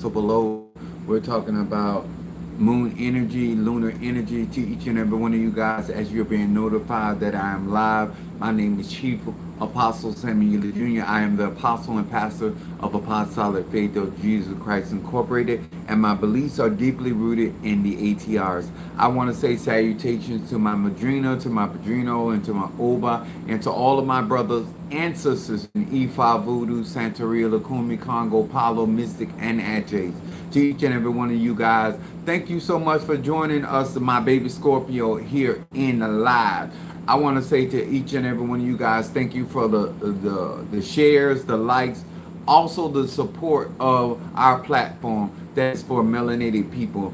so below, we're talking about moon energy, lunar energy to each and every one of you guys as you're being notified that I am live. My name is Chief Apostle Samuel Jr. I am the apostle and pastor of Apostolic Faith of Jesus Christ Incorporated, and my beliefs are deeply rooted in the ATRs. I want to say salutations to my Madrina, to my Padrino, and to my Oba, and to all of my brothers and sisters in Ifa, Voodoo, Santeria, Lakumi, Congo, Palo, Mystic, and Adjays. To each and every one of you guys, thank you so much for joining us, my baby Scorpio, here in the live. I want to say to each and every one of you guys, thank you for the shares, the likes, also the support of our platform that's for melanated people.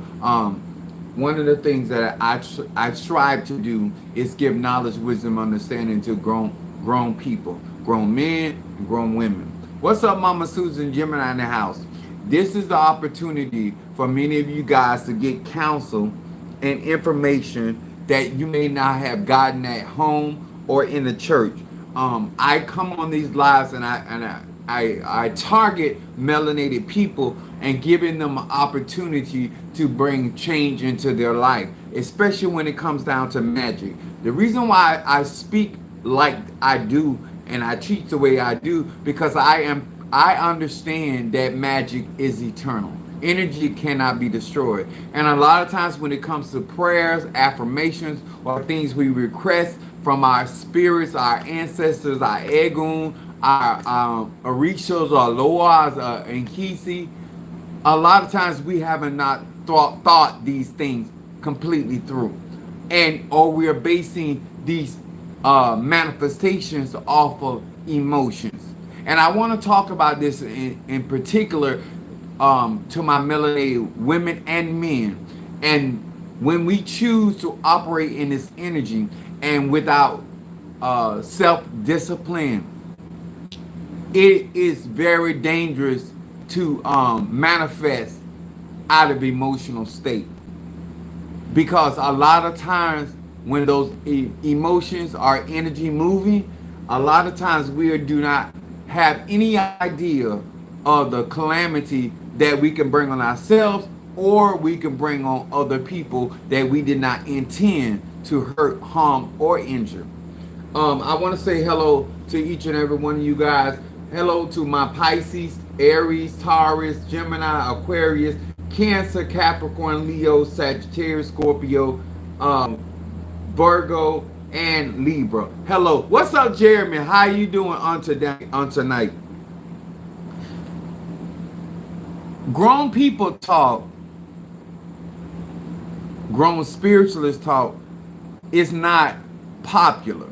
One of the things that I strive to do is give knowledge, wisdom, understanding to grown people, grown men, and grown women. What's up, Mama Susan Gemini in the house? This is the opportunity for many of you guys to get counsel and information that you may not have gotten at home or in the church. I come on these lives and I target melanated people and giving them an opportunity to bring change into their life, especially when it comes down to magic. The reason why I speak like I do and I teach the way I do because I understand that magic is eternal. Energy cannot be destroyed. And a lot of times when it comes to prayers, affirmations, or things we request from our spirits, our ancestors, our Egun, our Orishas, our Loas, and Kisi, a lot of times we haven't not thought these things completely through. And or we are basing these manifestations off of emotions. And I want to talk about this in particular to my melanated women and men. And when we choose to operate in this energy and without self-discipline, it is very dangerous to manifest out of emotional state. Because a lot of times when those emotions are energy moving, a lot of times we do not have any idea of the calamity that we can bring on ourselves or we can bring on other people that we did not intend to hurt, harm, or injure. I want to say hello to each and every one of you guys. Hello to my Pisces, Aries, Taurus, Gemini, Aquarius, Cancer, Capricorn, Leo, Sagittarius, Scorpio, Virgo, and Libra. Hello. What's up, Jeremy? How you doing on tonight? Grown people talk, grown spiritualists talk, is not popular.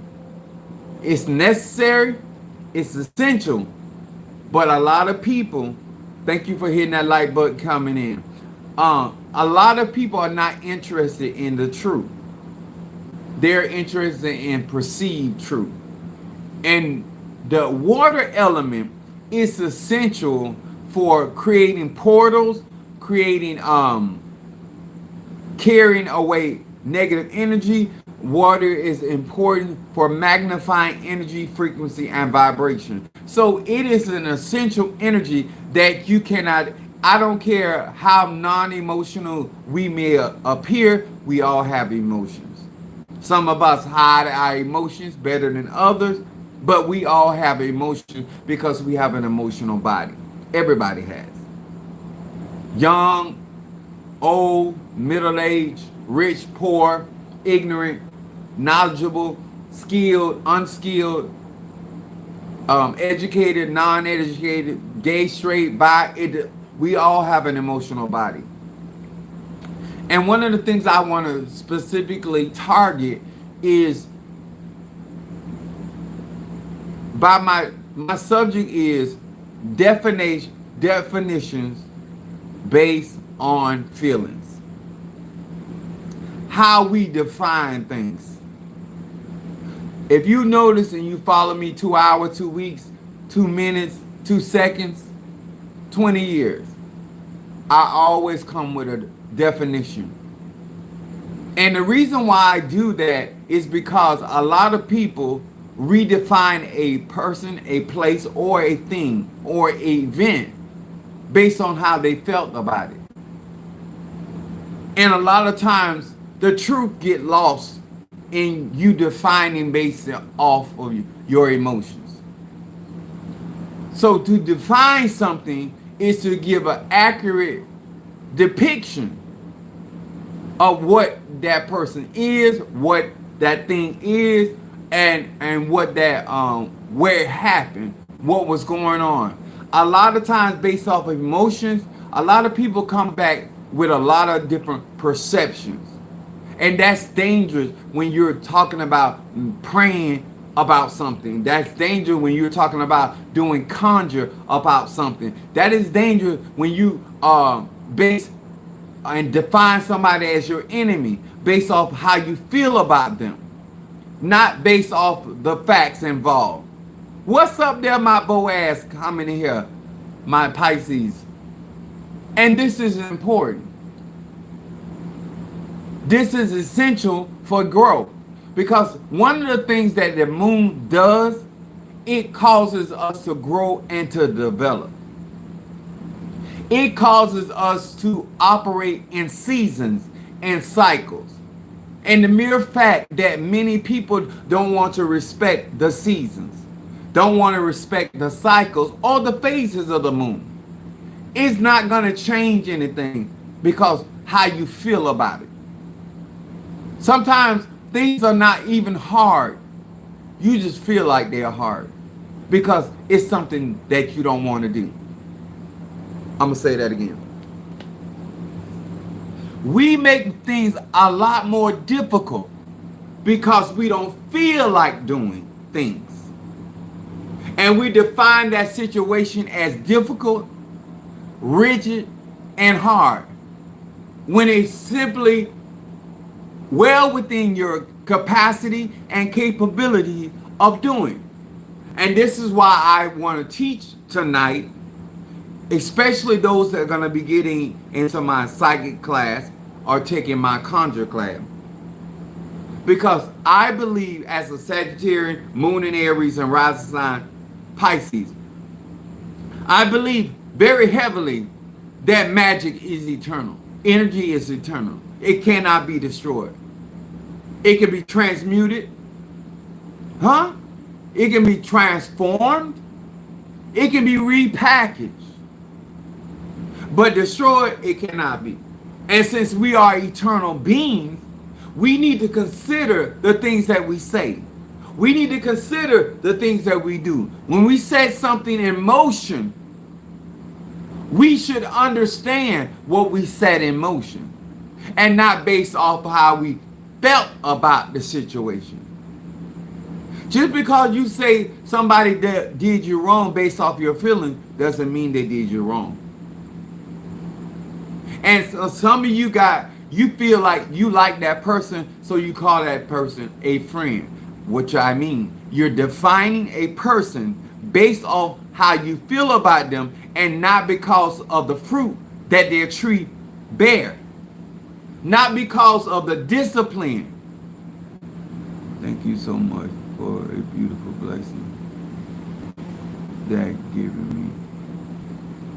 It's necessary, it's essential, but a lot of people, thank you for hitting that like button coming in. A lot of people are not interested in the truth. They're interested in perceived truth. And the water element is essential for creating portals, creating carrying away negative energy. Water is important for magnifying energy, frequency, and vibration. So it is an essential energy that you cannot, I don't care how non-emotional we may appear, we all have emotions. Some of us hide our emotions better than others, but we all have emotions because we have an emotional body. Everybody has. Young, old, middle-aged, rich, poor, ignorant, knowledgeable, skilled, unskilled, educated, non-educated, gay, straight, bi. We all have an emotional body. And one of the things I want to specifically target is by my subject is definitions based on feelings. How we define things. If you notice and you follow me 2 hours, 2 weeks, 2 minutes, 2 seconds, 20 years, I always come with a definition. And the reason why I do that is because a lot of people redefine a person, a place, or a thing, or an event based on how they felt about it. And a lot of times the truth get lost in you defining based off of your emotions. So to define something is to give an accurate depiction of what that person is, what that thing is, and what that where it happened, what was going on. A lot of times based off of emotions, a lot of people come back with a lot of different perceptions. And that's dangerous when you're talking about praying about something. That's dangerous when you're talking about doing conjure about something. That is dangerous when you base and define somebody as your enemy based off how you feel about them, not based off the facts involved. What's up there, my Boaz coming in here, my Pisces? And this is important. This is essential for growth because one of the things that the moon does, it causes us to grow and to develop. It causes us to operate in seasons and cycles. And the mere fact that many people don't want to respect the seasons, don't want to respect the cycles or the phases of the moon, it's not going to change anything because how you feel about it. Sometimes things are not even hard. You just feel like they're hard because it's something that you don't want to do. I'm going to say that again. We make things a lot more difficult because we don't feel like doing things. And we define that situation as difficult, rigid, and hard when it's simply well within your capacity and capability of doing. And this is why I want to teach tonight, especially those that are going to be getting into my psychic class or taking my conjure class. Because I believe as a Sagittarian, Moon in Aries, and rising sign Pisces, I believe very heavily that magic is eternal. Energy is eternal. It cannot be destroyed. It can be transmuted. It can be transformed. It can be repackaged. But destroyed, it cannot be. And since we are eternal beings, we need to consider the things that we say. We need to consider the things that we do. When we set something in motion, we should understand what we set in motion and not based off of how we felt about the situation. Just because you say somebody that did you wrong based off your feelings doesn't mean they did you wrong. And so some of you feel like you like that person, so you call that person a friend. Which I mean, you're defining a person based off how you feel about them and not because of the fruit that their tree bear. Not because of the discipline. Thank you so much for a beautiful blessing that given me.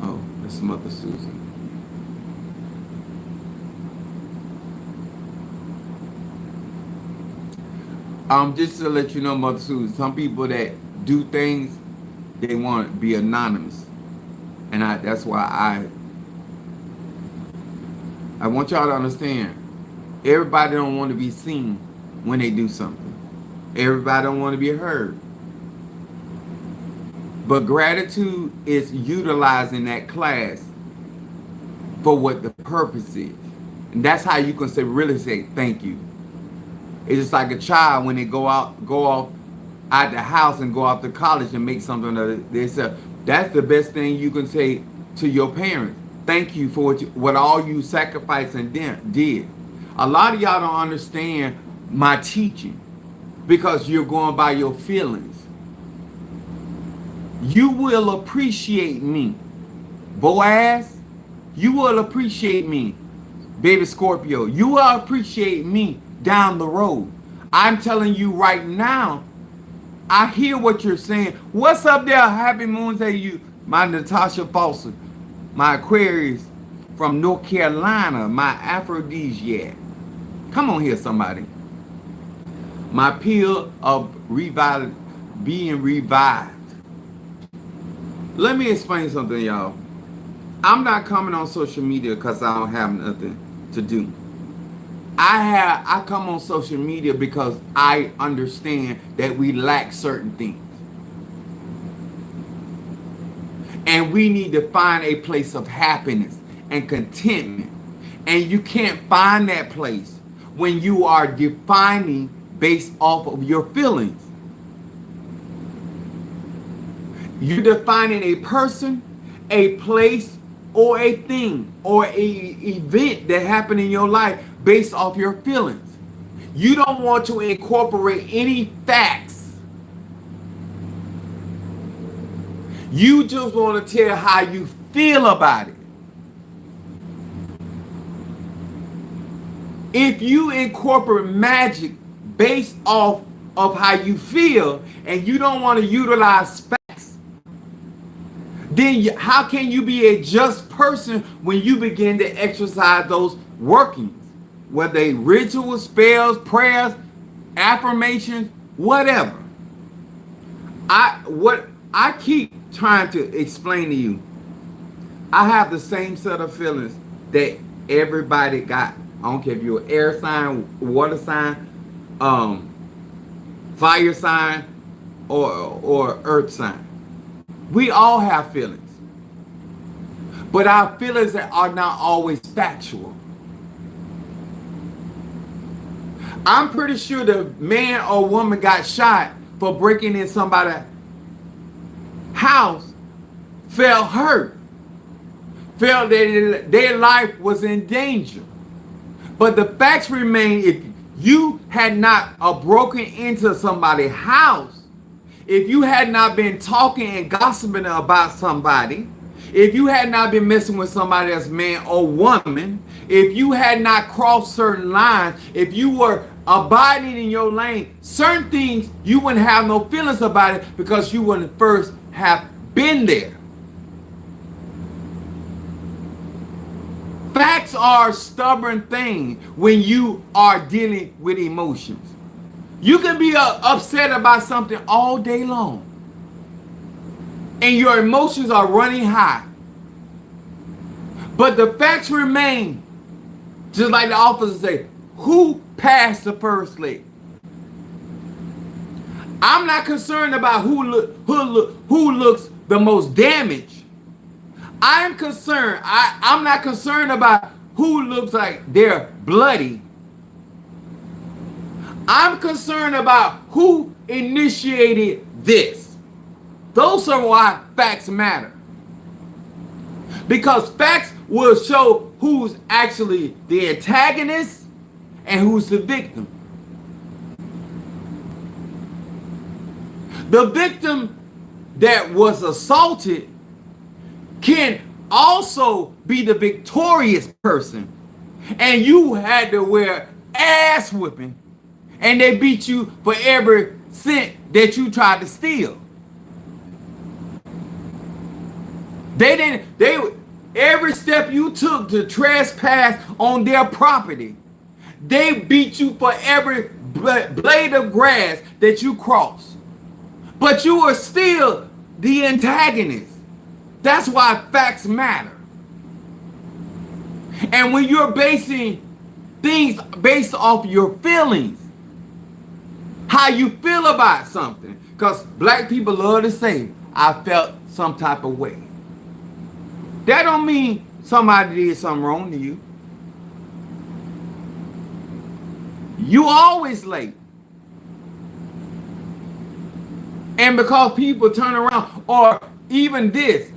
Oh, it's Mother Susan. Just to let you know, Mother Susan, some people that do things, they want to be anonymous. And that's why I want y'all to understand, everybody don't want to be seen when they do something. Everybody don't want to be heard. But gratitude is utilizing that class for what the purpose is. And that's how you can really say thank you. It's just like a child when they go off out the house and go off to college and make something of themselves. That's the best thing you can say to your parents. Thank you for what all you sacrificed and did. A lot of y'all don't understand my teaching because you're going by your feelings. You will appreciate me, Boaz. You will appreciate me, baby Scorpio. You will appreciate me down the road. I'm telling you right now, I hear what you're saying. What's up there? Happy Moon to you, my Natasha Foster. my Aquarius from North Carolina, my aphrodisiac. Come on here, somebody. My pill of being revived. Let me explain something, y'all. I'm not coming on social media because I don't have nothing to do. I come on social media because I understand that we lack certain things. And we need to find a place of happiness and contentment. And you can't find that place when you are defining based off of your feelings. You're defining a person, a place, or a thing, or a event that happened in your life based off your feelings. You don't want to incorporate any facts. You just want to tell how you feel about it. If you incorporate magic based off of how you feel and you don't want to utilize facts, then how can you be a just person when you begin to exercise those workings? Whether they rituals, spells, prayers, affirmations, whatever. What I keep trying to explain to you, I have the same set of feelings that everybody got. I don't care if you're an air sign, water sign, fire sign, or earth sign. We all have feelings. But our feelings are not always factual. I'm pretty sure the man or woman got shot for breaking in somebody's house, felt hurt, felt that their life was in danger. But the facts remain, if you had not broken into somebody's house, if you had not been talking and gossiping about somebody, if you had not been messing with somebody as man or woman, if you had not crossed certain lines, if you were abiding in your lane, certain things you wouldn't have no feelings about it because you wouldn't first have been there. Facts are a stubborn thing when you are dealing with emotions. You can be upset about something all day long, and your emotions are running high. But the facts remain, just like the officer say, who passed the first leg? I'm not concerned about who looks the most damaged. I'm concerned. I'm not concerned about who looks like they're bloody. I'm concerned about who initiated this. Those are why facts matter. Because facts will show who's actually the antagonist and who's the victim. The victim that was assaulted can also be the victorious person. And you had to wear ass whipping, and they beat you for every cent that you tried to steal. Every step you took to trespass on their property, they beat you for every blade of grass that you crossed. But you were still the antagonist. That's why facts matter. And when you're basing things based off your feelings, how you feel about something, because black people love to say, I felt some type of way. That don't mean somebody did something wrong to you. You always late. And because people turn around, or even this,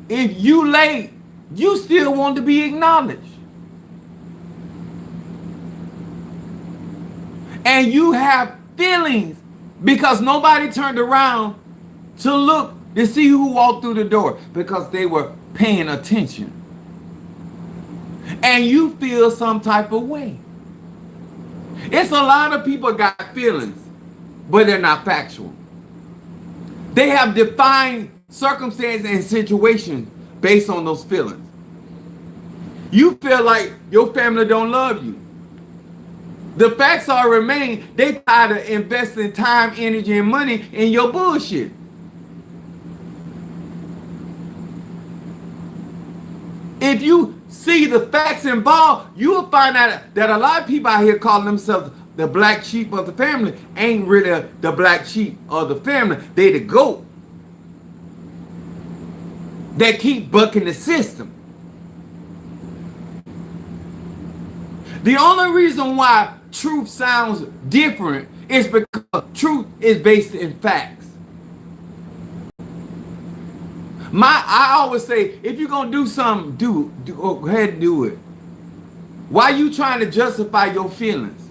if you late, you still want to be acknowledged. And you have feelings because nobody turned around to look to see who walked through the door because they were paying attention. And you feel some type of way. It's a lot of people got feelings, but they're not factual. They have defined circumstances and situations based on those feelings. You feel like your family don't love you. The facts are remain, they tired of investing time, energy, and money in your bullshit. If you see the facts involved, you will find out that a lot of people out here calling themselves the black sheep of the family ain't really the black sheep of the family. They the goat that keep bucking the system. The only reason why truth sounds different is because truth is based in facts. I always say, if you're gonna do something, go ahead and do it. Why are you trying to justify your feelings?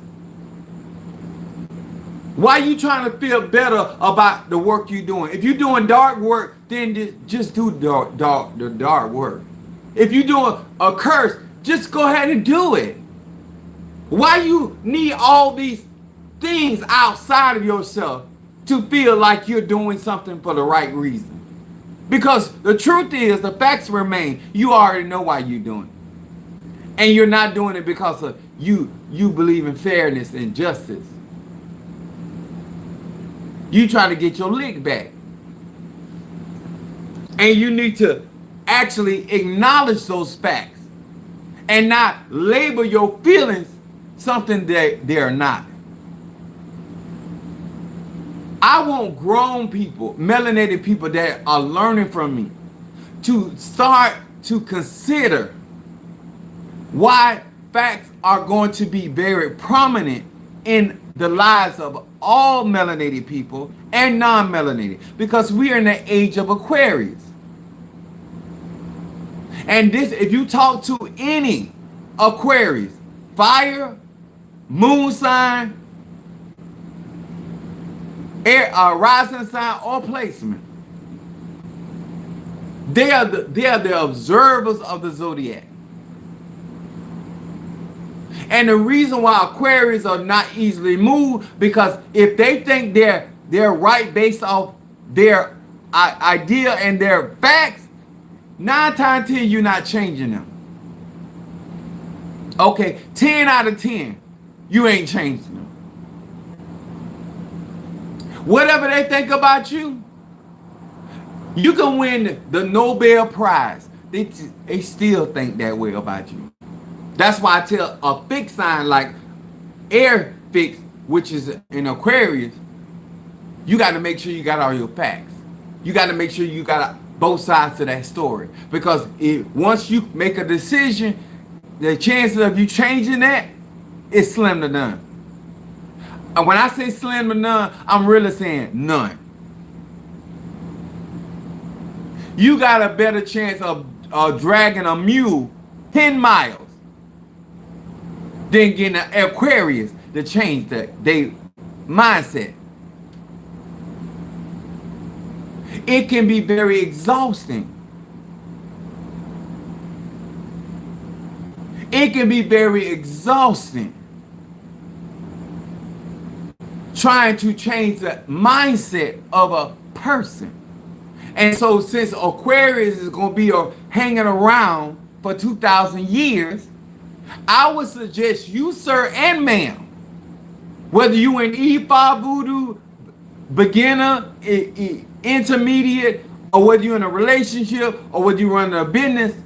Why are you trying to feel better about the work you're doing? If you're doing dark work, then just do the dark work. If you're doing a curse, just go ahead and do it. Why you need all these things outside of yourself to feel like you're doing something for the right reason? Because the truth is, the facts remain. You already know why you're doing it. And you're not doing it because of you believe in fairness and justice. You trying to get your lick back. And you need to actually acknowledge those facts and not label your feelings something that they're not. I want grown people, melanated people that are learning from me to start to consider why facts are going to be very prominent in the lives of all melanated people and non-melanated, because we are in the age of Aquarius. And this, if you talk to any Aquarius, fire, moon sign, air, rising sign, or placement, they are the observers of the zodiac. And the reason why Aquarius are not easily moved, because if they think they're right based off their idea and their facts, 9 times 10 you're not changing them. Okay, 10 out of 10 you ain't changing them. Whatever they think about you, you can win the Nobel Prize. They still think that way about you. That's why I tell a fixed sign like air fixed, which is in Aquarius, you got to make sure you got all your facts. You got to make sure you got both sides to that story. Because once you make a decision, the chances of you changing that is slim to none. And when I say slim to none, I'm really saying none. You got a better chance of dragging a mule 10 miles than getting an Aquarius to change their mindset. It can be very exhausting. It can be very exhausting trying to change the mindset of a person. And so since Aquarius is going to be hanging around for 2,000 years, I would suggest you, sir and ma'am, whether you in Ifa Voodoo, beginner, intermediate, or whether you're in a relationship or whether you're running a business,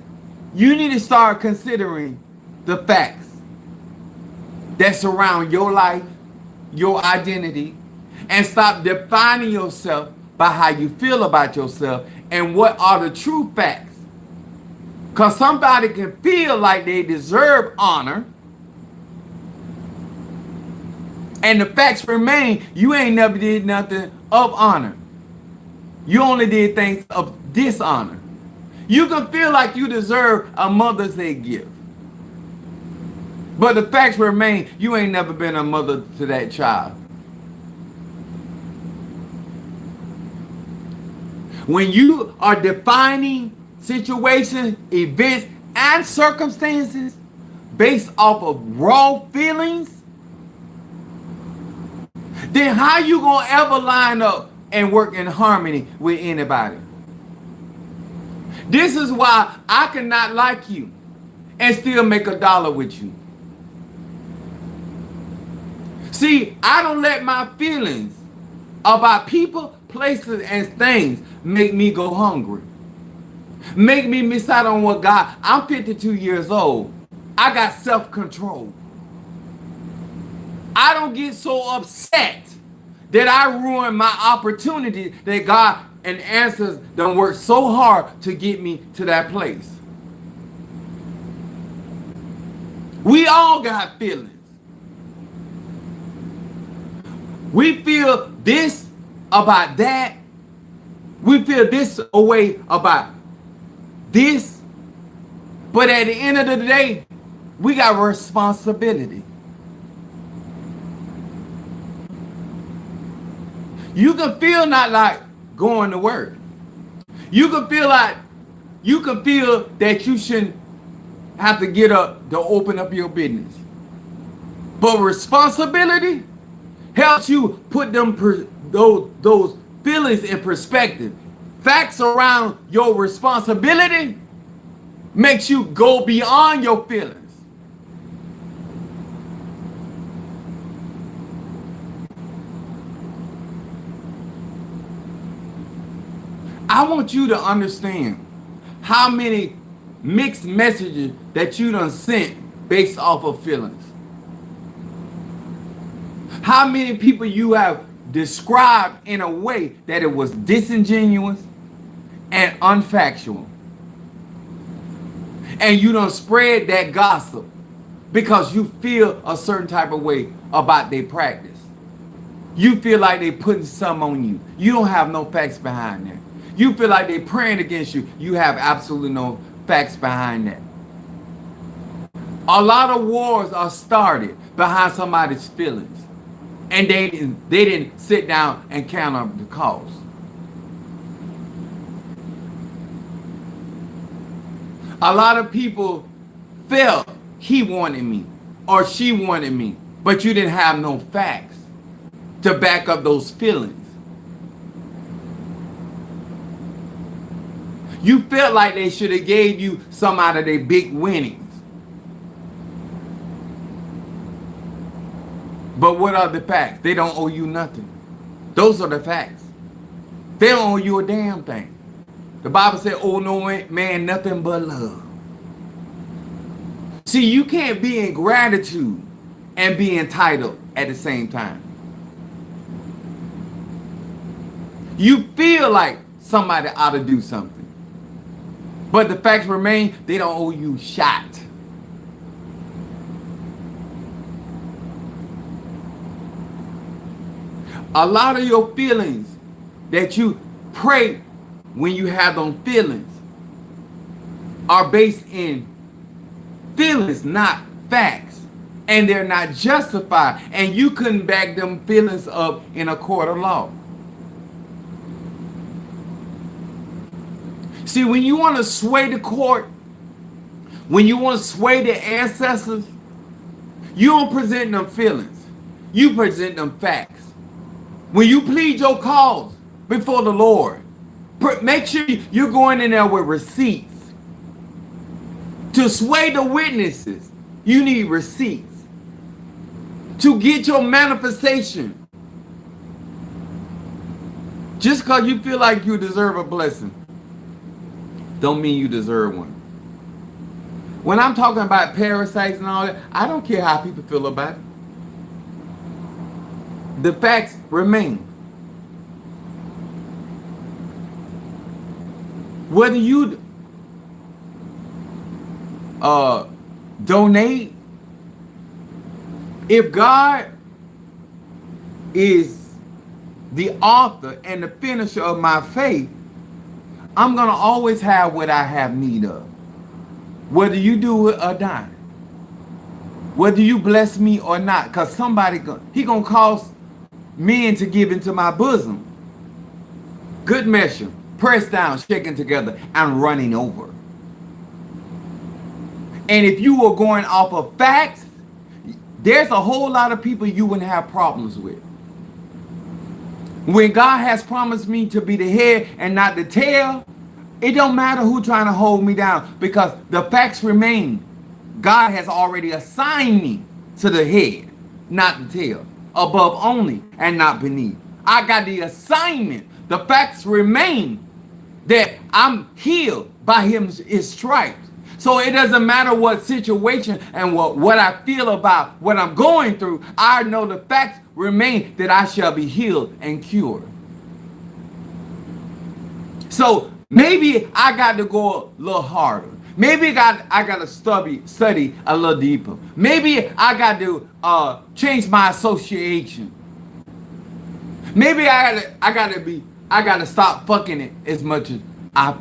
you need to start considering the facts that surround your life, your identity, and stop defining yourself by how you feel about yourself and what are the true facts. Because somebody can feel like they deserve honor, and the facts remain, you ain't never did nothing of honor. You only did things of dishonor. You can feel like you deserve a Mother's Day gift, but the facts remain, you ain't never been a mother to that child. When you are defining situations, events, and circumstances based off of raw feelings, then how you gonna ever line up and work in harmony with anybody? This is why I cannot like you and still make $1 with you. See, I don't let my feelings about people, places, and things make me go hungry. Make me miss out on what God. I'm 52 years old. I got self-control. I don't get so upset that I ruin my opportunity that God and answers done work so hard to get me to that place. We all got feelings. We feel this about that. We feel this way about this. But at the end of the day, we got responsibility. You can feel not like going to work. You can feel that you shouldn't have to get up to open up your business. But responsibility helps you put those feelings in perspective. Facts around your responsibility makes you go beyond your feelings. I want you to understand how many mixed messages that you done sent based off of feelings. How many people you have described in a way that it was disingenuous and unfactual. And you done spread that gossip because you feel a certain type of way about their practice. You feel like they putting some on you. You don't have no facts behind that. You feel like they praying against you. You have absolutely no facts behind that. A lot of wars are started behind somebody's feelings. And they didn't sit down and count up the cause. A lot of people felt he wanted me or she wanted me, but you didn't have no facts to back up those feelings. You felt like they should have gave you some out of their big winnings. But what are the facts? They don't owe you nothing. Those are the facts. They don't owe you a damn thing. The Bible said, "Oh, no man, nothing but love." See, you can't be in gratitude and be entitled at the same time. You feel like somebody ought to do something. But the facts remain, they don't owe you shot. A lot of your feelings that you pray when you have them feelings are based in feelings, not facts. And they're not justified. And you couldn't back them feelings up in a court of law. See, when you want to sway the court, when you want to sway the ancestors, you don't present them feelings. You present them facts. When you plead your cause before the Lord, make sure you're going in there with receipts. To sway the witnesses, you need receipts. To get your manifestation, just because you feel like you deserve a blessing, don't mean you deserve one. When I'm talking about parasites and all that, I don't care how people feel about it. The facts remain. Whether you donate, if God is the author and the finisher of my faith, I'm going to always have what I have need of. Whether you do it or not. Whether you bless me or not. Because somebody, he going to cause men to give into my bosom. Good measure. Pressed down, shaken together, and running over. And if you were going off of facts, there's a whole lot of people you wouldn't have problems with. When God has promised me to be the head and not the tail, It don't matter who trying to hold me down because the facts remain. God has already assigned me to the head, not the tail, above only and not beneath. I got the assignment. The facts remain that I'm healed by his stripes. So it doesn't matter what situation and what I feel about what I'm going through. I know the facts remain that I shall be healed and cured. So maybe I got to go a little harder. Maybe I got to study a little deeper. Maybe I got to change my association. Maybe I got to stop fucking it as much as I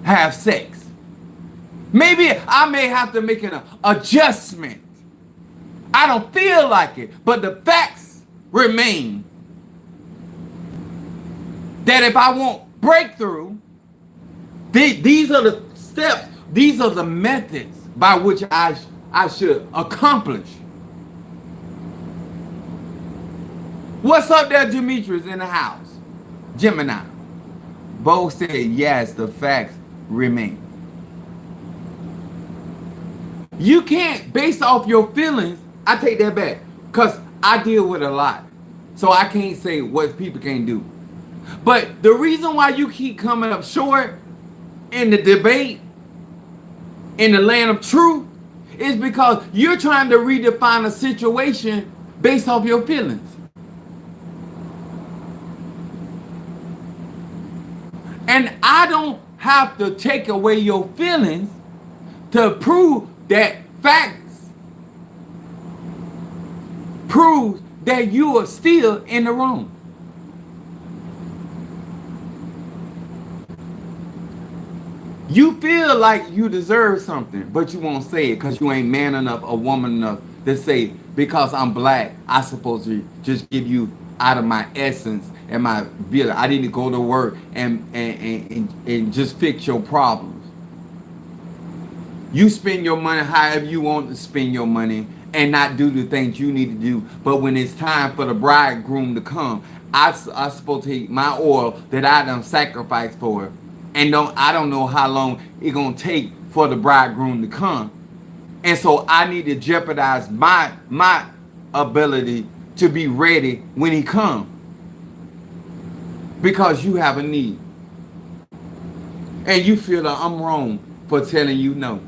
have sex. Maybe I may have to make an adjustment. I don't feel like it, but the facts remain that if I want breakthrough, these are the steps, these are the methods by which I should accomplish. What's up there, Demetrius in the house? Gemini. Bo said, yes, the facts remain. You can't, based off your feelings, I take that back, because I deal with a lot. So I can't say what people can't do. But the reason why you keep coming up short in the debate, in the land of truth, is because you're trying to redefine a situation based off your feelings. And I don't have to take away your feelings to prove that facts proves that you are still in the wrong. You feel like you deserve something, but you won't say it because you ain't man enough or woman enough to say, because I'm black, I supposed to just give you out of my essence and my ability. I need to go to work and just fix your problems. You spend your money however you want to spend your money and not do the things you need to do. But when it's time for the bridegroom to come, I supposed to take my oil that I done sacrificed for, and I don't know how long it's gonna take for the bridegroom to come. And so I need to jeopardize my ability to be ready when he comes, because you have a need. And you feel that I'm wrong for telling you no.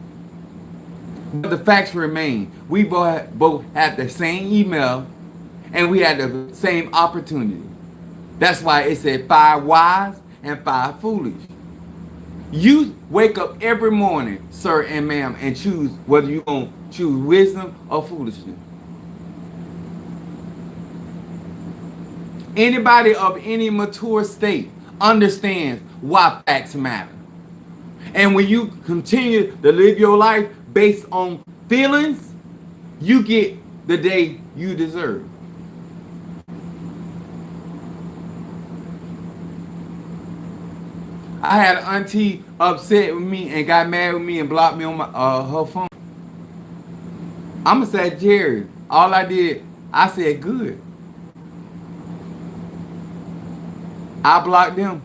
But the facts remain. We both had the same email and we had the same opportunity. That's why it said 5 wise and 5 foolish. You wake up every morning, sir and ma'am, and choose whether you're going to choose wisdom or foolishness. Anybody of any mature state understands why facts matter. And when you continue to live your life based on feelings, you get the day you deserve. I had an auntie upset with me and got mad with me and blocked me on my her phone. I'm gonna say, Jerry, all I did, I said good. I blocked them.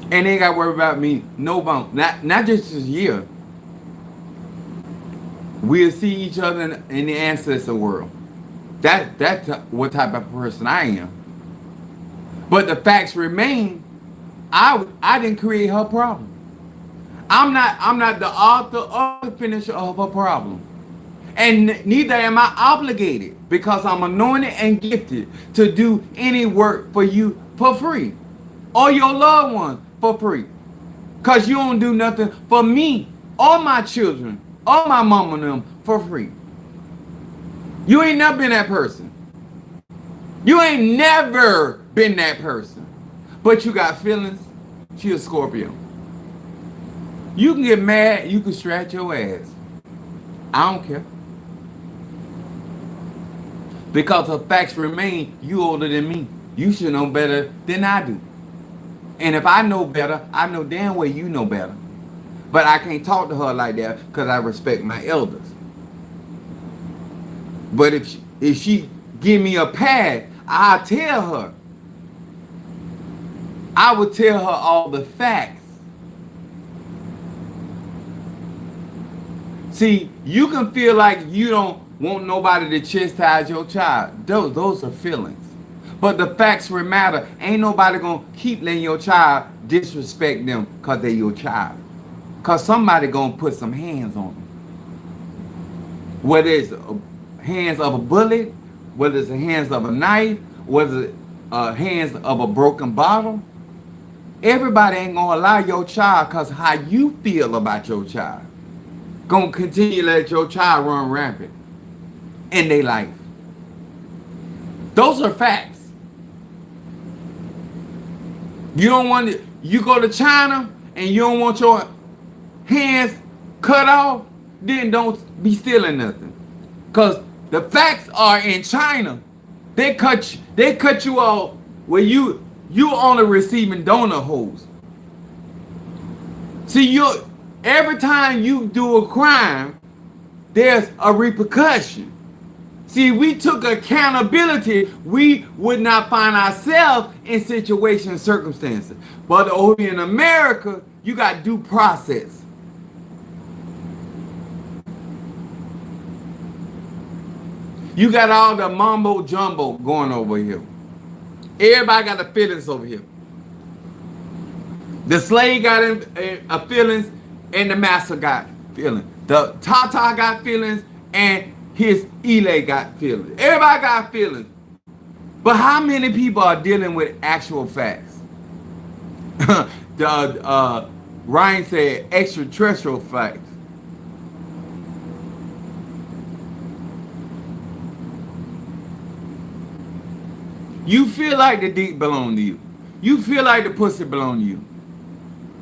And they got worried about me. No bump. Not just this year. We'll see each other in the ancestor world. That's what type of person I am. But the facts remain. I didn't create her problem. I'm not the author or the finisher of her problem. And neither am I obligated, because I'm anointed and gifted to do any work for you for free, or your loved one for free. Because you don't do nothing for me or my children or my mama and them for free. You ain't never been that person. You ain't never been that person. But you got feelings. She a Scorpio. You can get mad. You can scratch your ass. I don't care. Because the facts remain, you older than me. You should know better than I do. And if I know better, I know damn well you know better. But I can't talk to her like that because I respect my elders. But if she give me a pad, I'll tell her. I would tell her all the facts. See, you can feel like you don't want nobody to chastise your child. Those are feelings. But the facts will matter. Ain't nobody gonna keep letting your child disrespect them because they're your child. Because somebody gonna put some hands on them. Whether it's hands of a bullet, whether it's the hands of a knife, whether it's hands of a broken bottle. Everybody ain't gonna allow your child because how you feel about your child. Gonna continue to let your child run rampant in their life. Those are facts. You don't want to, you go to China and you don't want your hands cut off, then don't be stealing nothing. Cause the facts are in China. They cut you off where you only receiving donor holes. See, every time you do a crime, there's a repercussion. See, we took accountability, we would not find ourselves in situations and circumstances. But over in America, you got due process. You got all the mumbo jumbo going over here. Everybody got the feelings over here. The slave got feelings and the master got feelings. The Tata got feelings and his Ile got feelings. Everybody got feelings. But how many people are dealing with actual facts? Ryan said extraterrestrial facts. You feel like the dick belong to you. You feel like the pussy belong to you.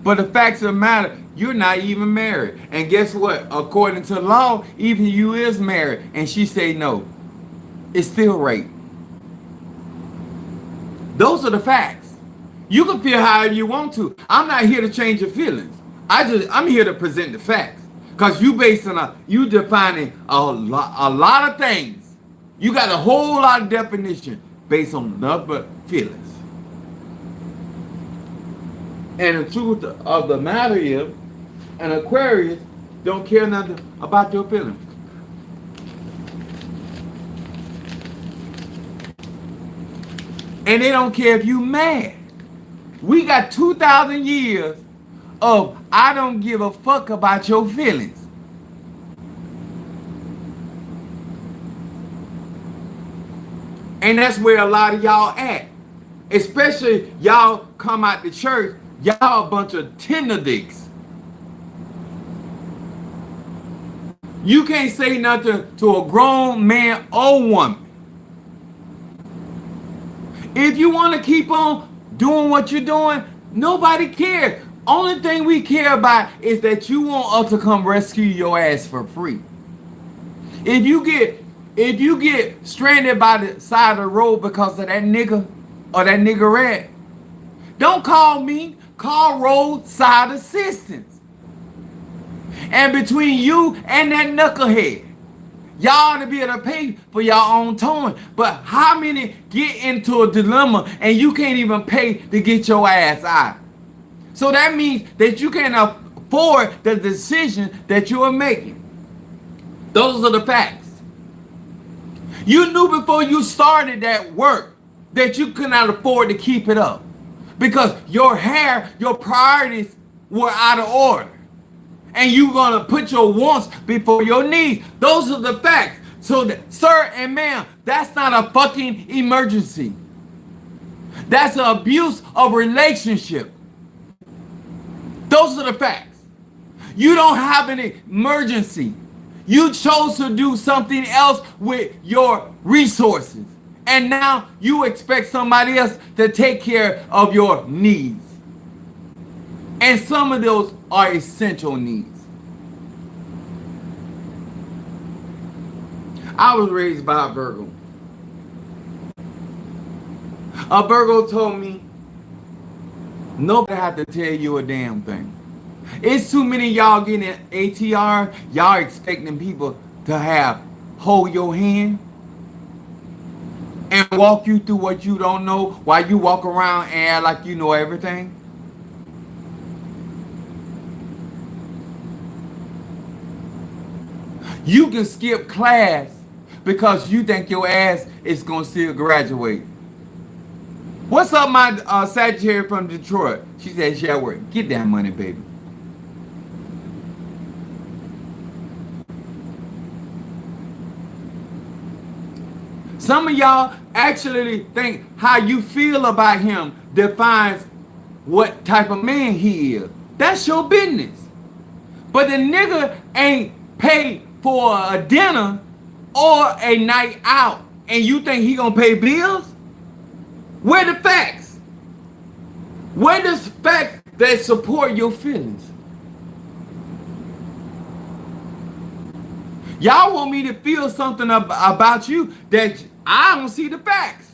But the facts of the matter, you're not even married. And guess what? According to law, even you is married and she say no, it's still rape. Those are the facts. You can feel however you want to. I'm not here to change your feelings. I'm here to present the facts. Because you defining a lot of things. You got a whole lot of definition based on nothing but feelings. And the truth of the matter is, an Aquarius don't care nothing about your feelings. And they don't care if you mad. We got 2,000 years of I don't give a fuck about your feelings. And that's where a lot of y'all at. Especially y'all come out the church, y'all a bunch of tender dicks. You can't say nothing to a grown man or woman. If you want to keep on doing what you're doing, nobody cares. Only thing we care about is that you want us to come rescue your ass for free. If you get stranded by the side of the road because of that nigga or that niggerette, don't call me. Call roadside assistance. And between you and that knucklehead, y'all ought to be able to pay for your own towing. But how many get into a dilemma and you can't even pay to get your ass out? So that means that you can't afford the decision that you are making. Those are the facts. You knew before you started that work that you could not afford to keep it up. Because your priorities were out of order. And you're going to put your wants before your needs. Those are the facts. So, sir and ma'am, that's not a fucking emergency. That's an abuse of relationship. Those are the facts. You don't have an emergency. You chose to do something else with your resources. And now you expect somebody else to take care of your needs. And some of those are essential needs. I was raised by a Virgo. A Virgo told me, nobody have to tell you a damn thing. It's too many y'all getting ATR. Y'all expecting people to hold your hand and walk you through what you don't know while you walk around and act like you know everything? You can skip class because you think your ass is going to still graduate. What's up, my Sagittarius from Detroit? She said she at work. Get that money, baby. Some of y'all actually think how you feel about him defines what type of man he is. That's your business. But the nigga ain't paid for a dinner or a night out, and you think he gonna pay bills? Where the facts? Where the facts that support your feelings? Y'all want me to feel something about you that I don't see the facts.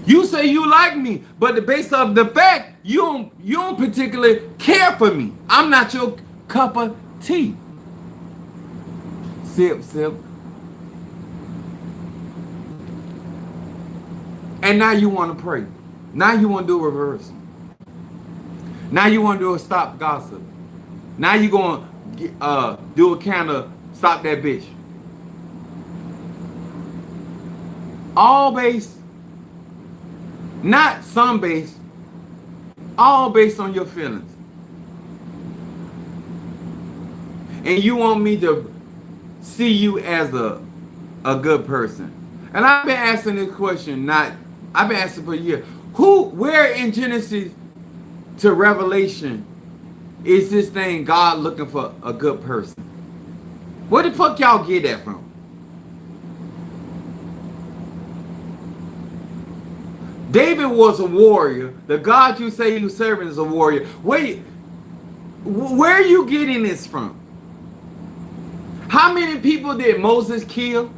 You say you like me, but based off the fact, you don't particularly care for me. I'm not your cup of tea. Sip, sip. And now you want to pray. Now you want to do a reverse. Now you want to do a stop gossip. Now you going to do a kind of stop that bitch. All based, not some based, all based on your feelings. And you want me to see you as a good person. And I've been asking this question, I've been asking for a year. Where in Genesis to Revelation is this thing God looking for a good person? Where the fuck y'all get that from? David was a warrior. The God you say you serving is a warrior. Where are you getting this from? How many people did Moses kill?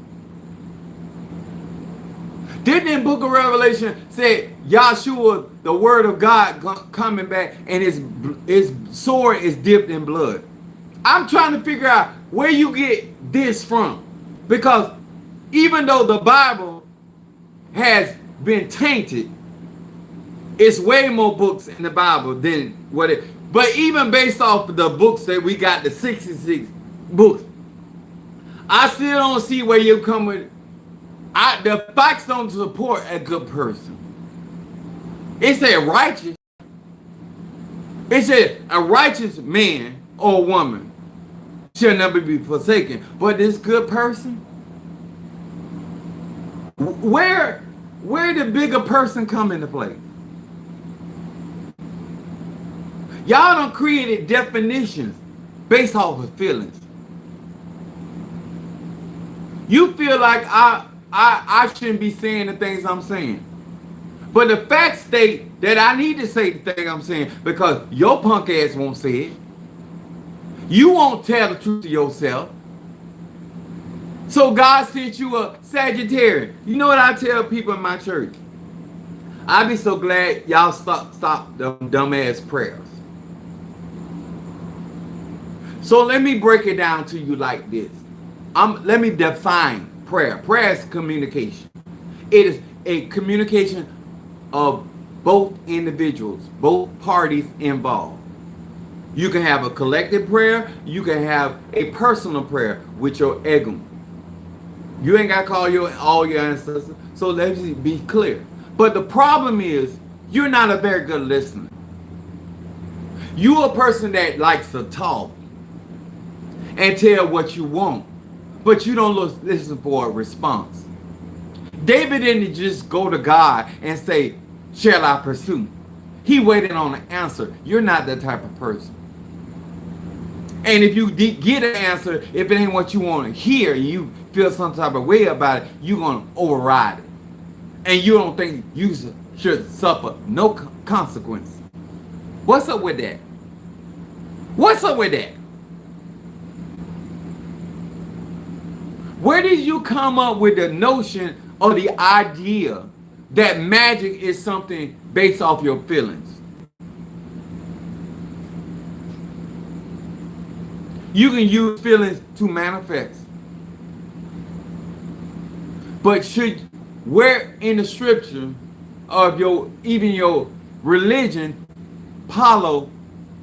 Didn't in Book of Revelation say Yahshua, the word of God, coming back and his sword is dipped in blood? I'm trying to figure out where you get this from. Because even though the Bible has been tainted, it's way more books in the Bible than what it. But even based off of the books that we got, the 66 books, I still don't see where you come with. The facts don't support a good person. It said righteous. It said a righteous man or woman shall never be forsaken. But this good person, where did bigger person come into play? Y'all done created definitions based off of feelings. You feel like I shouldn't be saying the things I'm saying. But the facts state that I need to say the thing I'm saying because your punk ass won't say it. You won't tell the truth to yourself. So God sent you a Sagittarius. You know what I tell people in my church? I be so glad y'all stop them dumbass prayers. So let me break it down to you like this. Let me define prayer. Prayer is communication. It is a communication of both individuals, both parties involved. You can have a collective prayer. You can have a personal prayer with your ego. You ain't got to call all your ancestors. So let's be clear. But the problem is, you're not a very good listener. You're a person that likes to talk and tell what you want, but you don't listen for a response. David didn't just go to God and say, shall I pursue? He waited on an answer. You're not that type of person. And if you get an answer, if it ain't what you want to hear, you feel some type of way about it, you're going to override it. And you don't think you should suffer no consequence. What's up with that? What's up with that? Where did you come up with the notion or the idea that magic is something based off your feelings? You can use feelings to manifest. But should where in the scripture of your even your religion follow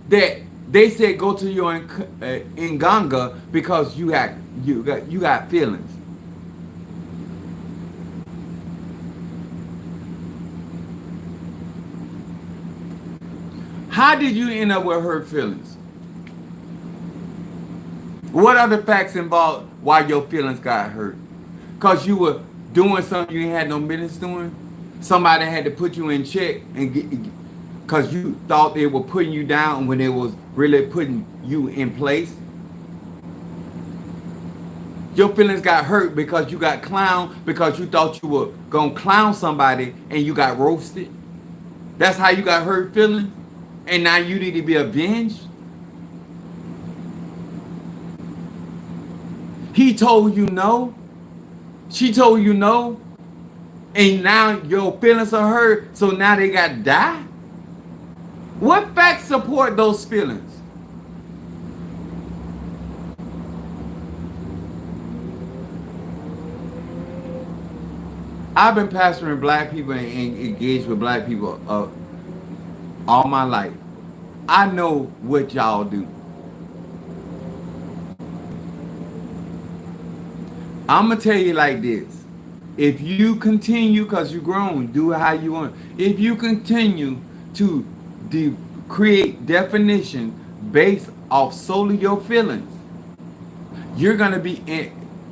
that they said go to your Nganga because you got feelings. How did you end up with hurt feelings? What are the facts involved why your feelings got hurt? Because you were doing something you had no business doing? Somebody had to put you in check and get because you thought they were putting you down when they was really putting you in place? Your feelings got hurt because you got clowned because you thought you were gonna clown somebody and you got roasted? That's how you got hurt feelings? And now you need to be avenged? He told you no. She told you no. And now your feelings are hurt, so now they got to die? What facts support those feelings? I've been pastoring black people and engaged with black people all my life. I know what y'all do. I'm going to tell you like this. If you continue, because you're grown, do it how you want. If you continue to create definition based off solely your feelings, you're going to be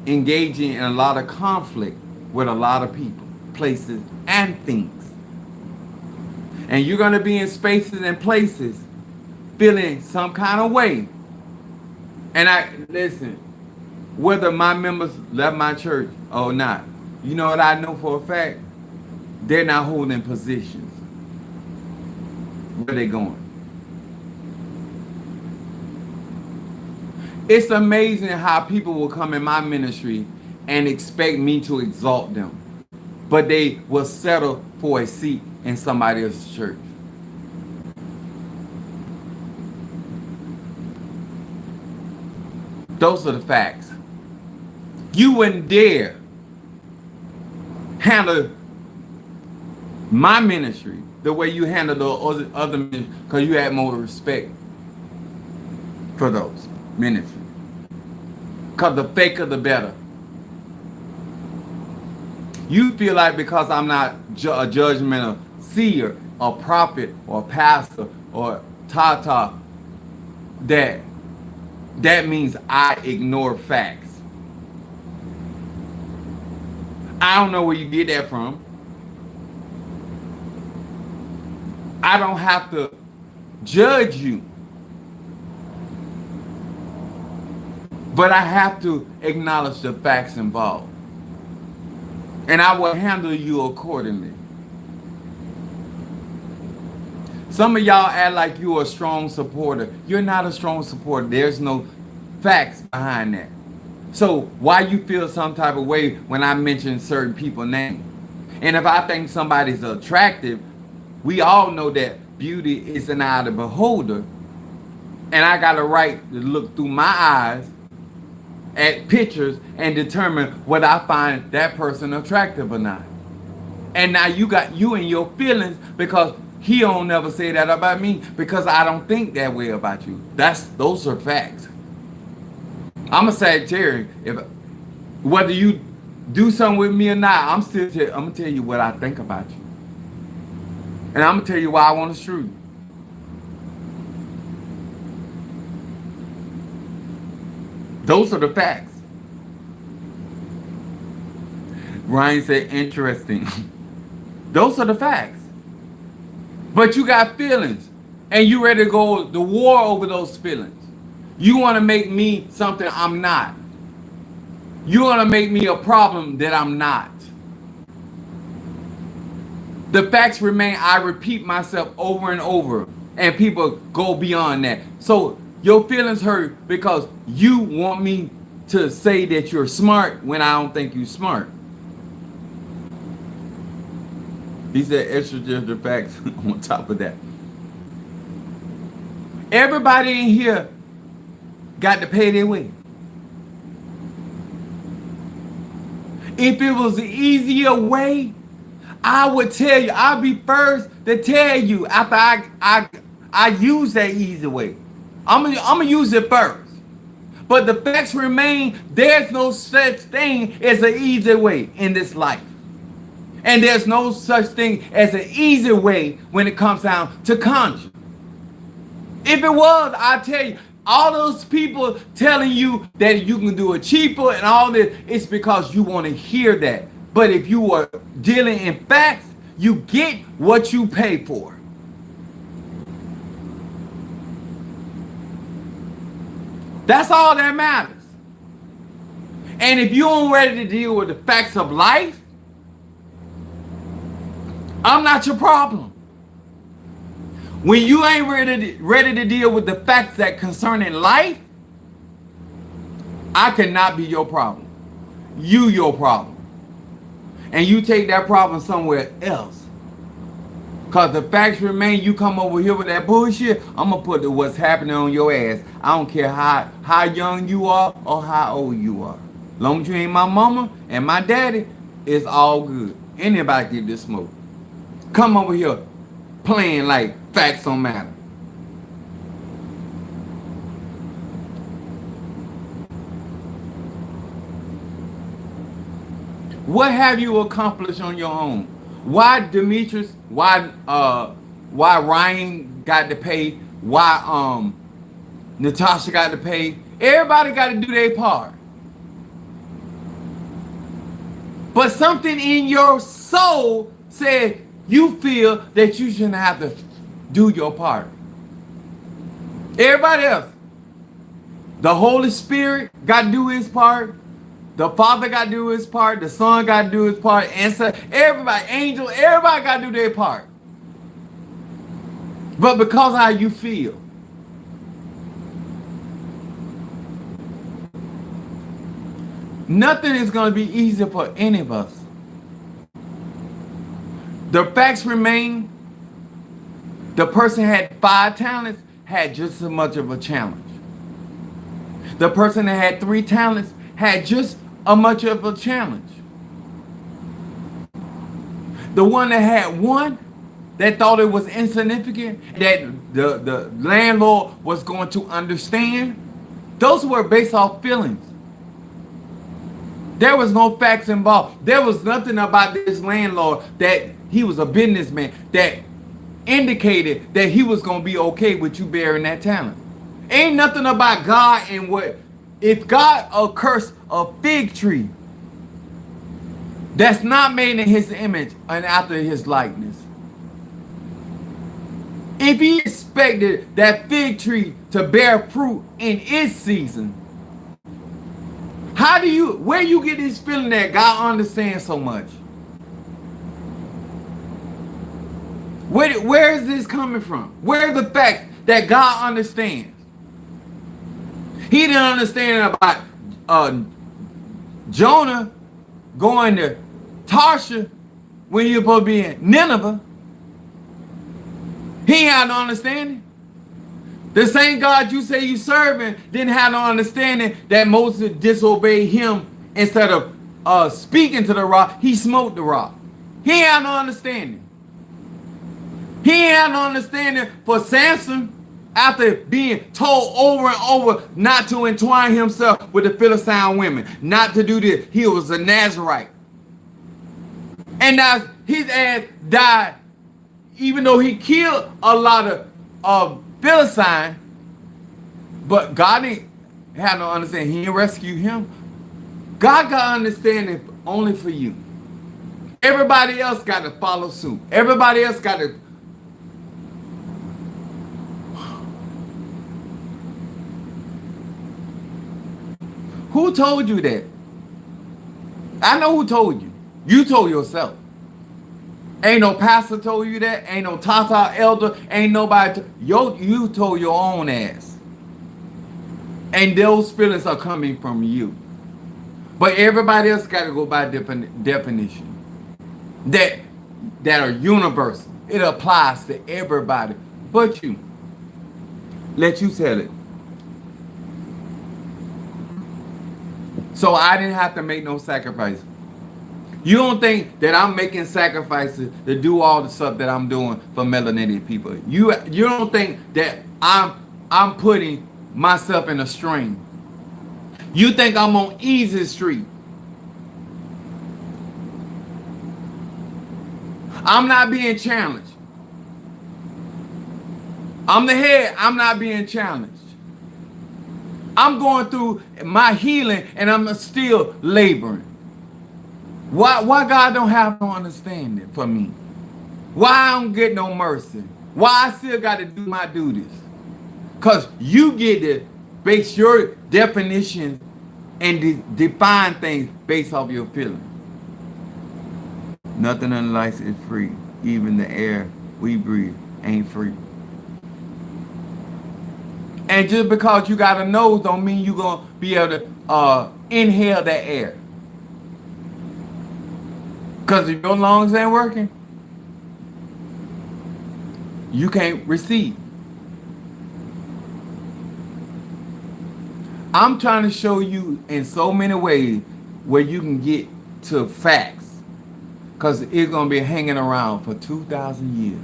engaging in a lot of conflict with a lot of people, places, and things. And you're going to be in spaces and places feeling some kind of way. And listen, whether my members left my church or not, you know what I know for a fact? They're not holding positions. Where they going? It's amazing how people will come in my ministry and expect me to exalt them, but they will settle for a seat in somebody else's church. Those are the facts. You wouldn't dare handle my ministry the way you handle the other ministry because you had more respect for those ministries. Because the faker, the better. You feel like because I'm not a judgmental seer, or prophet, or pastor, or tata, that means I ignore facts. I don't know where you get that from. I don't have to judge you. But I have to acknowledge the facts involved. And I will handle you accordingly. Some of y'all act like you're a strong supporter. You're not a strong supporter. There's no facts behind that. So why you feel some type of way when I mention certain people's names? And if I think somebody's attractive, we all know that beauty is an eye of the beholder. And I got a right to look through my eyes at pictures and determine whether I find that person attractive or not. And now you got you and your feelings because he don't never say that about me because I don't think that way about you. Those are facts. I'm a Sagittarius. Whether you do something with me or not, I'm gonna tell you what I think about you. And I'm gonna tell you why I want to screw you. Those are the facts. Ryan said, interesting. Those are the facts. But you got feelings. And you ready to go to war over those feelings. You want to make me something I'm not. You want to make me a problem that I'm not. The facts remain. I repeat myself over and over. And people go beyond that. So your feelings hurt because you want me to say that you're smart when I don't think you're smart. He said extra gender facts on top of that. Everybody in here got to pay their way. If it was an easier way, I would tell you. I'll be first to tell you after I use that easy way. I'm gonna use it first. But the facts remain, there's no such thing as an easy way in this life. And there's no such thing as an easy way when it comes down to conjuring. If it was, I tell you, all those people telling you that you can do it cheaper and all this, it's because you want to hear that. But if you are dealing in facts, you get what you pay for. That's all that matters. And if you aren't ready to deal with the facts of life, I'm not your problem. When you ain't ready to deal with the facts that concerning life, I cannot be your problem. You your problem. And you take that problem somewhere else. Because the facts remain, you come over here with that bullshit, I'm going to put what's happening on your ass. I don't care how young you are or how old you are. As long as you ain't my mama and my daddy, it's all good. Anybody get this smoke. Come over here playing like facts don't matter. What have you accomplished on your own? Why Demetrius? Why Ryan got to pay? Why Natasha got to pay? Everybody got to do their part. But something in your soul said you feel that you shouldn't have to do your part. Everybody else. The Holy Spirit got to do his part. The Father got to do his part. The Son got to do his part. And so everybody, angel, everybody got to do their part. But because of how you feel. Nothing is going to be easy for any of us. The facts remain. The person had 5 talents, had just as much of a challenge. The person that had 3 talents had just as much of a challenge. The one that had 1, that thought it was insignificant, that the landlord was going to understand, those were based off feelings. There was no facts involved. There was nothing about this landlord that he was a businessman that indicated that he was going to be okay with you bearing that talent. Ain't nothing about God and what. If God accursed a fig tree that's not made in his image and after his likeness, if he expected that fig tree to bear fruit in its season, where you get this feeling that God understands so much? Where is this coming from? Where are the facts that God understands? He didn't understand about Jonah going to Tarshish when he was supposed to be in Nineveh. He had no understanding. The same God you say you serving didn't have no understanding that Moses disobeyed him. Instead of speaking to the rock, he smote the rock. He had no understanding. He had no understanding for Samson after being told over and over not to entwine himself with the Philistine women, not to do this. He was a Nazarite. And now his ass died, even though he killed a lot of Philistine, but God didn't have no understanding. He didn't rescue him. God got understanding only for you. Everybody else got to follow suit. Everybody else got to. Who told you that? I know who told you. You told yourself. Ain't no pastor told you that. Ain't no Tata elder. Ain't nobody. You told your own ass. And those feelings are coming from you. But everybody else got to go by definition. That are universal. It applies to everybody but you. Let you tell it. So I didn't have to make no sacrifice. You don't think that I'm making sacrifices to do all the stuff that I'm doing for melanated people. You don't think that I'm putting myself in a string. You think I'm on easy street. I'm not being challenged. I'm the head. I'm not being challenged. I'm going through my healing and I'm still laboring. Why God don't have no understanding for me? Why I don't get no mercy? Why I still got to do my duties? Because you get to base your definition and define things based off your feelings. Nothing in life is free. Even the air we breathe ain't free. And just because you got a nose don't mean you're going to be able to inhale that air. Because if your lungs ain't working, you can't receive. I'm trying to show you in so many ways where you can get to facts. Because it's going to be hanging around for 2,000 years.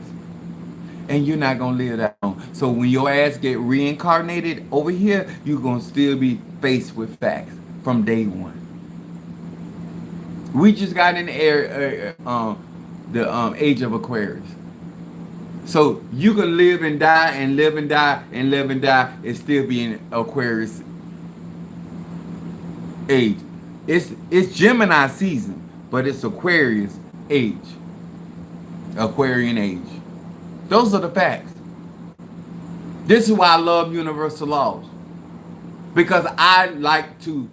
And you're not going to live that long. So when your ass get reincarnated over here, you're going to still be faced with facts from day one. We just got in the age of Aquarius. So you can live and die and live and die and live and die and still be in Aquarius age. It's Gemini season, but it's Aquarius age. Aquarian age. Those are the facts. This is why I love universal laws. Because I like to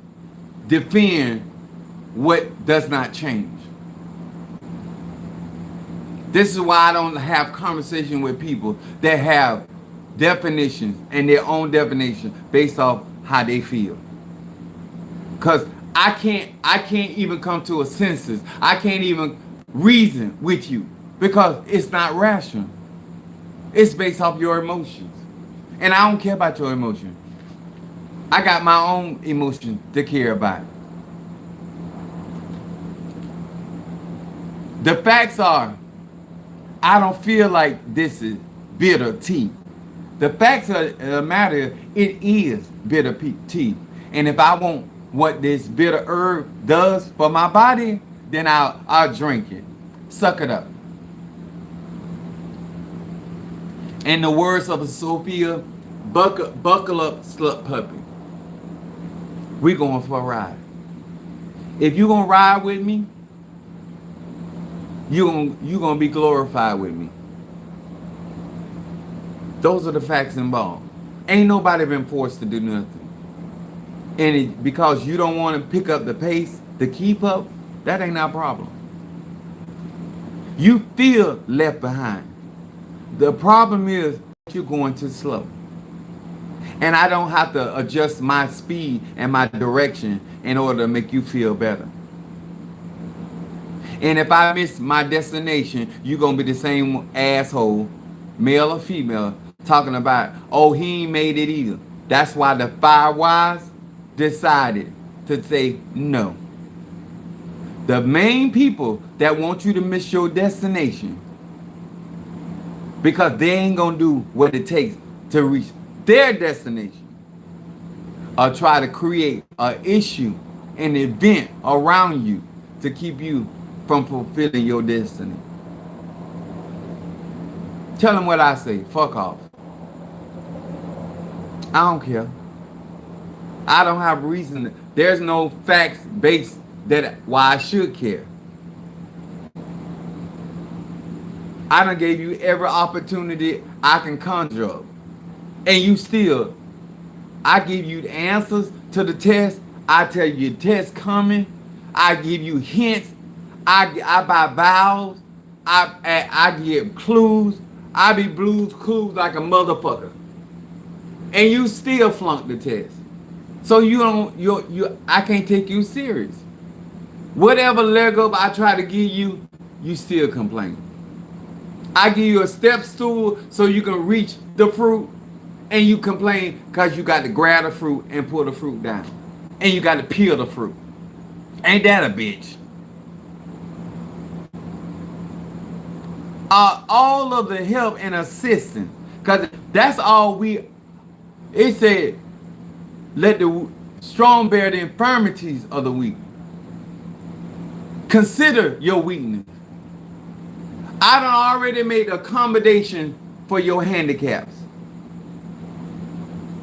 defend what does not change. This is why I don't have conversation with people that have definitions and their own definition based off how they feel. Because I can't even come to a senses. I can't even reason with you because it's not rational. It's based off your emotions. And I don't care about your emotion. I got my own emotion to care about. The facts are, I don't feel like this is bitter tea. The facts of the matter, it is bitter tea. And if I want what this bitter herb does for my body, then I'll drink it. Suck it up. In the words of Sophia, buckle up, slut puppy. We going for a ride. If you gonna ride with me, you gonna be glorified with me. Those are the facts involved. Ain't nobody been forced to do nothing. And because you don't want to pick up the pace to keep up, that ain't our problem. You feel left behind. The problem is you're going too slow. And I don't have to adjust my speed and my direction in order to make you feel better. And if I miss my destination, you're going to be the same asshole, male or female, talking about, oh, he ain't made it either. That's why the 5 wise decided to say no. The main people that want you to miss your destination, because they ain't going to do what it takes to reach their destination, or try to create an issue, an event around you to keep you from fulfilling your destiny. Tell them what I say. Fuck off. I don't care. I don't have reason. There's no facts based that why I should care. I done gave you every opportunity I can conjure up. And you still, I give you the answers to the test. I tell you the test coming. I give you hints. I buy vowels. I give clues. I be blues clues like a motherfucker. And you still flunk the test. So I can't take you serious. Whatever leg up I try to give you, you still complain. I give you a step stool so you can reach the fruit, and you complain because you got to grab the fruit and pull the fruit down. And you got to peel the fruit. Ain't that a bitch? all of the help and assistance. Because that's all we, it said, let the strong bear the infirmities of the weak. Consider your weakness. I done already made accommodation for your handicaps.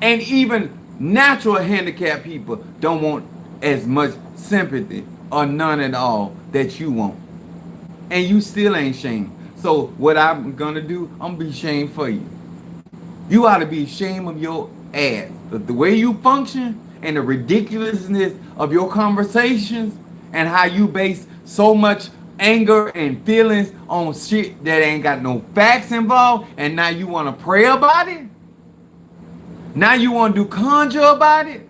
And even natural handicapped people don't want as much sympathy or none at all that you want. And you still ain't shamed. So what I'm gonna do, I'm gonna be shamed for you. You ought to be ashamed of your ass. The way you function and the ridiculousness of your conversations and how you base so much anger and feelings on shit that ain't got no facts involved, and now you want to pray about it? Now you want to do conjure about it?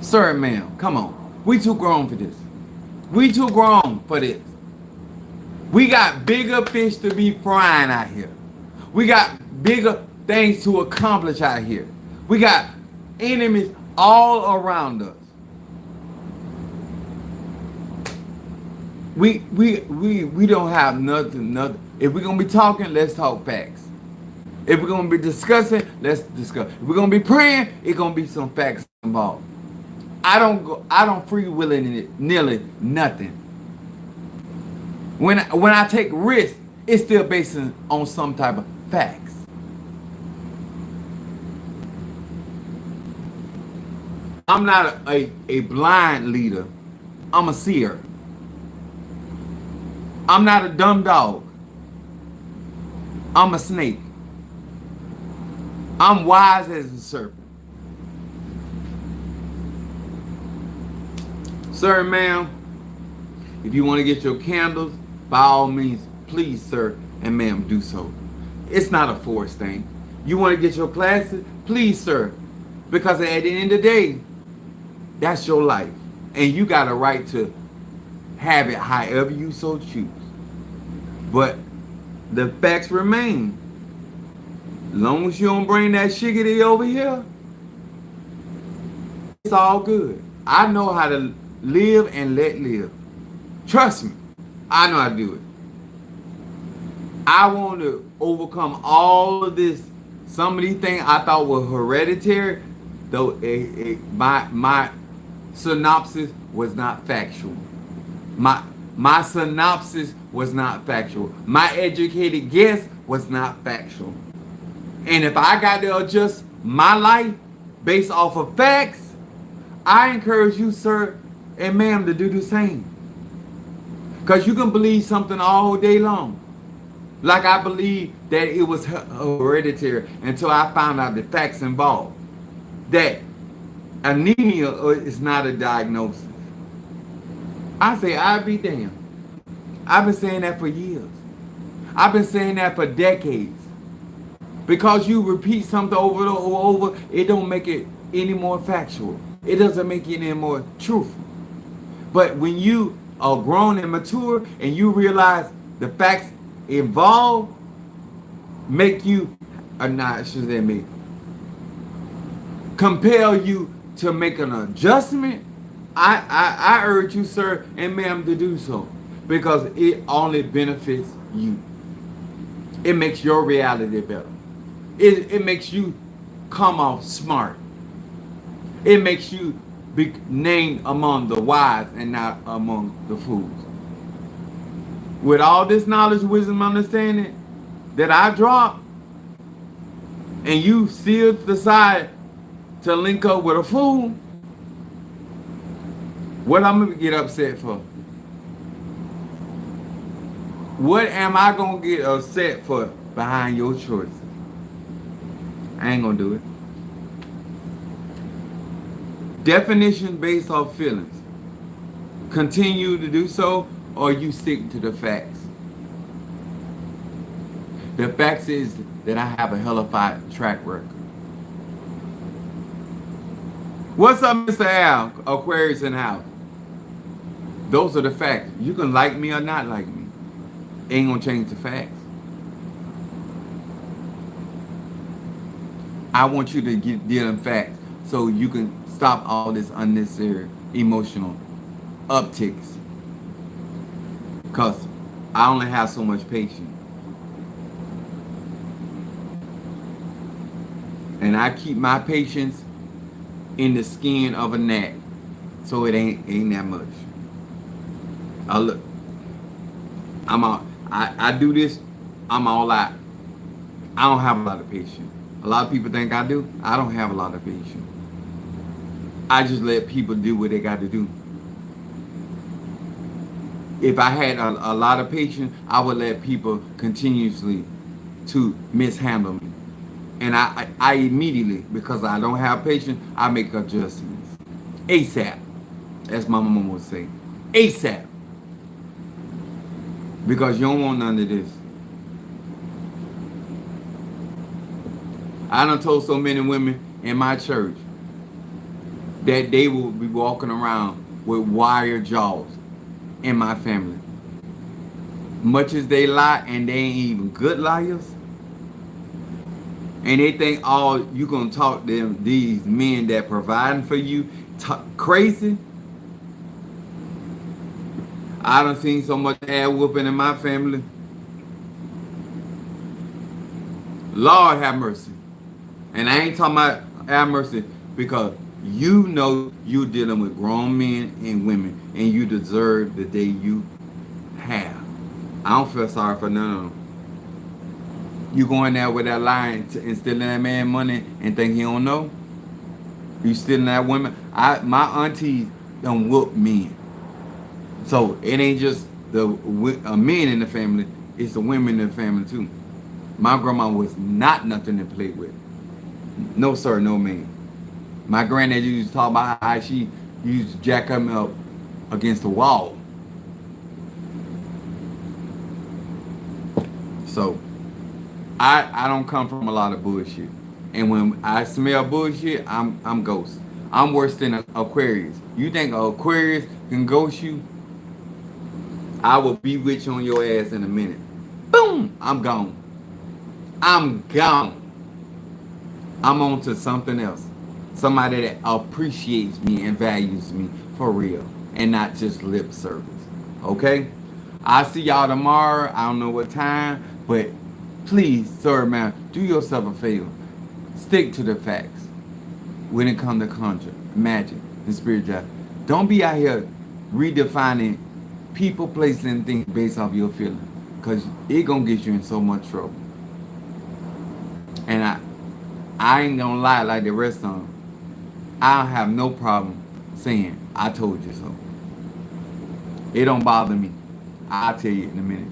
Sir, ma'am, come on. We too grown for this. We too grown for this. We got bigger fish to be frying out here. We got bigger things to accomplish out here. We got enemies all around us. We don't have nothing. If we're gonna be talking, let's talk facts. If we're gonna be discussing, let's discuss. If we're gonna be praying, it's gonna be some facts involved. I don't free willing nearly nothing. When I take risks, it's still based on some type of facts. I'm not a blind leader. I'm a seer. I'm not a dumb dog. I'm a snake. I'm wise as a serpent. Sir, ma'am, if you want to get your candles, by all means, please, sir and ma'am, do so. It's not a forced thing. You want to get your classes, please, sir, because at the end of the day, that's your life. And you got a right to have it however you so choose. But the facts remain. As long as you don't bring that shiggity over here, it's all good. I know how to live and let live. Trust me, I know how to do it. I want to overcome all of this. Some of these things I thought were hereditary, though my synopsis was not factual. My synopsis was not factual. My educated guess was not factual. And if I got to adjust my life based off of facts, I encourage you, sir and ma'am, to do the same. Because you can believe something all day long. Like I believe that it was hereditary until I found out the facts involved. That anemia is not a diagnosis. I say, I'd be damned. I've been saying that for years. I've been saying that for decades. Because you repeat something over and over, it don't make it any more factual. It doesn't make it any more truthful. But when you are grown and mature and you realize the facts involved make you, or not, should they make, compel you to make an adjustment, I urge you, sir and ma'am, to do so. Because it only benefits you. It makes your reality better. It makes you come off smart. It makes you be named among the wise and not among the fools. With all this knowledge, wisdom, understanding that I drop, and you still decide to link up with a fool, what I'm going to get upset for? What am I going to get upset for behind your choices? I ain't going to do it. Definition based off feelings. Continue to do so, or you stick to the facts. The facts is that I have a hellified track record. What's up, Mr. Al? Aquarius in house. Those are the facts. You can like me or not like me. Ain't gonna change the facts. I want you to deal in facts so you can stop all this unnecessary emotional upticks. Because I only have so much patience. And I keep my patience in the skin of a gnat. So it ain't that much. I look I'm all I do this, I'm all out. I don't have a lot of patience. A lot of people think I do. I don't have a lot of patience. I just let people do what they got to do. If I had a lot of patience, I would let people continuously to mishandle me. And I immediately, because I don't have patience, I make adjustments. ASAP, as my mama would say. ASAP. Because you don't want none of this. I done told so many women in my church that they will be walking around with wire jaws in my family. Much as they lie and they ain't even good liars, and they think all you gonna talk them these men that providing for you crazy. I done seen so much ass whooping in my family. Lord have mercy. And I ain't talking about have mercy because you know you dealing with grown men and women and you deserve the day you have. I don't feel sorry for none of them. You going there with that line and stealing that man money and think he don't know? You stealing that woman? My aunties done whoop men. So it ain't just the men in the family, it's the women in the family too. My grandma was not nothing to play with. No sir, no man. My granddad used to talk about how she used to jack him up against the wall. So I don't come from a lot of bullshit. And when I smell bullshit, I'm ghost. I'm worse than Aquarius. You think Aquarius can ghost you? I will be with you on your ass in a minute. Boom! I'm gone. I'm gone. I'm on to something else. Somebody that appreciates me and values me for real. And not just lip service. Okay? I'll see y'all tomorrow. I don't know what time. But please, sir, man, do yourself a favor. Stick to the facts when it comes to conjure, magic, and spirituality. Don't be out here redefining people, places, and things based off your feelings. Because it going to get you in so much trouble. And I ain't going to lie like the rest of them. I have no problem saying, I told you so. It don't bother me. I'll tell you in a minute.